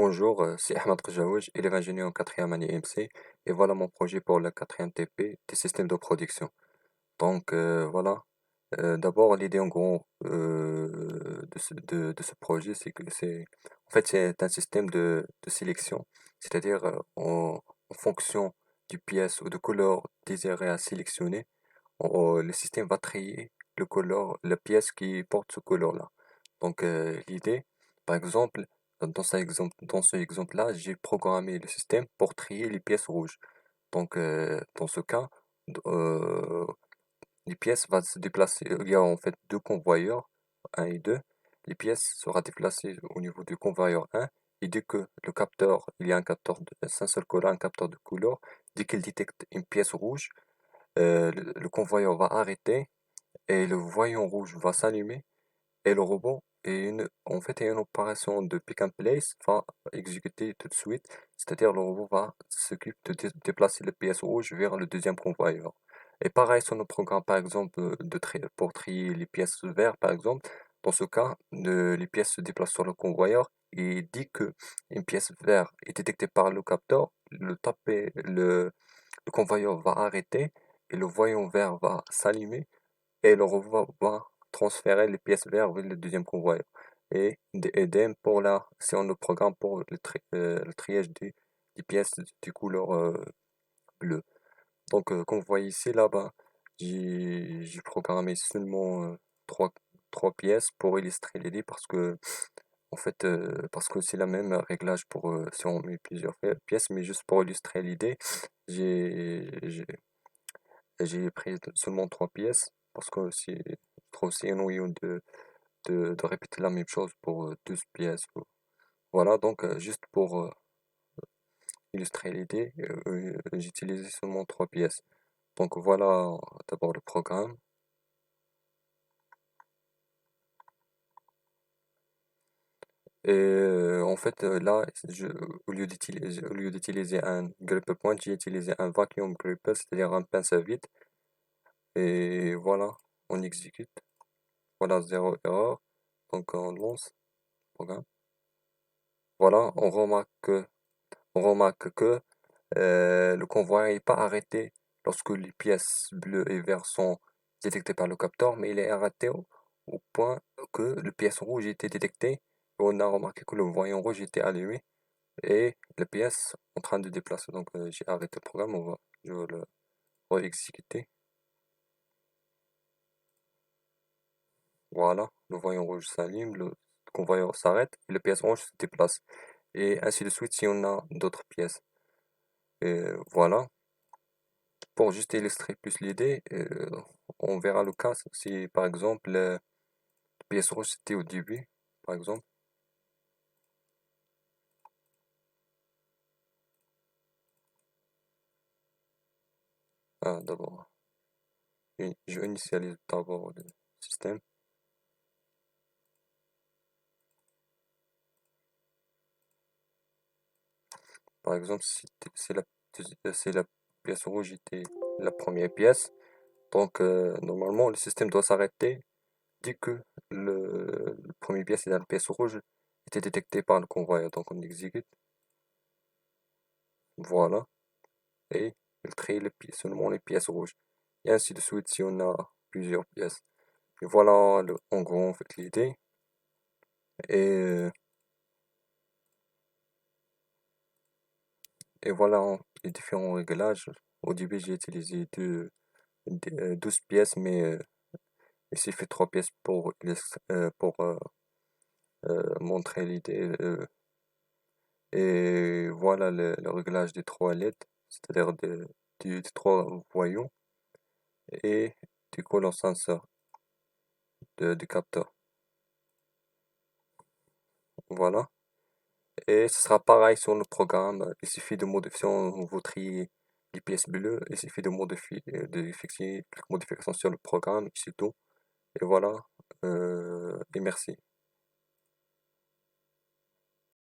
Bonjour, c'est Ahmed Khajaouj, élève ingénieur en quatrième année EMC, et voilà mon projet pour le quatrième TP des systèmes de production. Voilà. D'abord, l'idée en gros de ce projet, c'est que c'est un système de sélection, c'est-à-dire en fonction du pièce ou de couleur désirée à sélectionner, le système va trier la pièce qui porte ce couleur-là. L'idée, par exemple, dans ce exemple-là, j'ai programmé le système pour trier les pièces rouges. Dans ce cas, d- euh, les pièces vont se déplacer. Il y a en fait deux convoyeurs, un et 2. Les pièces seront déplacées au niveau du convoyeur 1. Et dès que le capteur, il y a c'est un seul couleur, un capteur de couleur, dès qu'il détecte une pièce rouge, le convoyeur va arrêter et le voyant rouge va s'allumer et le robot est une opération de pick and place va exécuter tout de suite, c'est-à-dire le robot va s'occuper de déplacer les pièces rouges vers le deuxième convoyeur. Et pareil sur nos programmes, par exemple, pour trier les pièces vertes, par exemple, dans ce cas, les pièces se déplacent sur le convoyeur et dès que une pièce verte est détectée par le capteur, le convoyeur va arrêter et le voyant vert va s'allumer et le robot va transférer les pièces vertes vers le deuxième convoyeur. Idem pour si on le programme pour le triage des pièces de couleur bleue. Comme vous voyez ici, là-bas, j'ai programmé seulement trois, trois pièces pour illustrer l'idée parce que c'est la même réglage pour si on met plusieurs pièces, mais juste pour illustrer l'idée, j'ai, j'ai, j'ai pris seulement trois pièces parce que je trouve c'est ennuyeux de répéter la même chose pour 12 pièces. Voilà, juste pour illustrer l'idée, j'ai utilisé seulement trois pièces. Donc voilà d'abord le programme. Et là, au lieu d'utiliser un gripper point, j'ai utilisé un vacuum gripper, c'est-à-dire un pince à vide. Et voilà, on exécute. Voilà, zéro erreur. Donc on lance le programme. Voilà, on remarque que le convoi n'est pas arrêté lorsque les pièces bleues et vertes sont détectées par le capteur, mais il est arrêté au point que le pièce rouge était détectée. On a remarqué que le voyant rouge était allumé et la pièce en train de déplacer. J'ai arrêté le programme, je vais le re-exécuter. Voilà, le voyant rouge s'allume, le convoyeur s'arrête et la pièce rouge se déplace. Et ainsi de suite si on a d'autres pièces. Et voilà. Pour juste illustrer plus l'idée, on verra le cas si par exemple la pièce rouge c'était au début, par exemple. D'abord, je initialise d'abord le système. Par exemple, si la pièce rouge était la première pièce, normalement le système doit s'arrêter dès que le premier pièce et la pièce rouge était détecté par le convoyeur. Donc on exécute, voilà, et il trie seulement les pièces rouges. Et ainsi de suite si on a plusieurs pièces. Et voilà en gros en fait l'idée. Et, et voilà les différents réglages. Au début j'ai utilisé 12 pièces, mais ici fait 3 pièces pour montrer l'idée. Et voilà le réglage des trois LED, c'est-à-dire des trois voyants et du color sensor du capteur. Voilà. Et ce sera pareil sur le programme. Il suffit de modifier, si on veut trier les pièces bleues, il suffit de modifier, de effectuer quelques modifications sur le programme, et c'est tout. Et voilà. Et merci.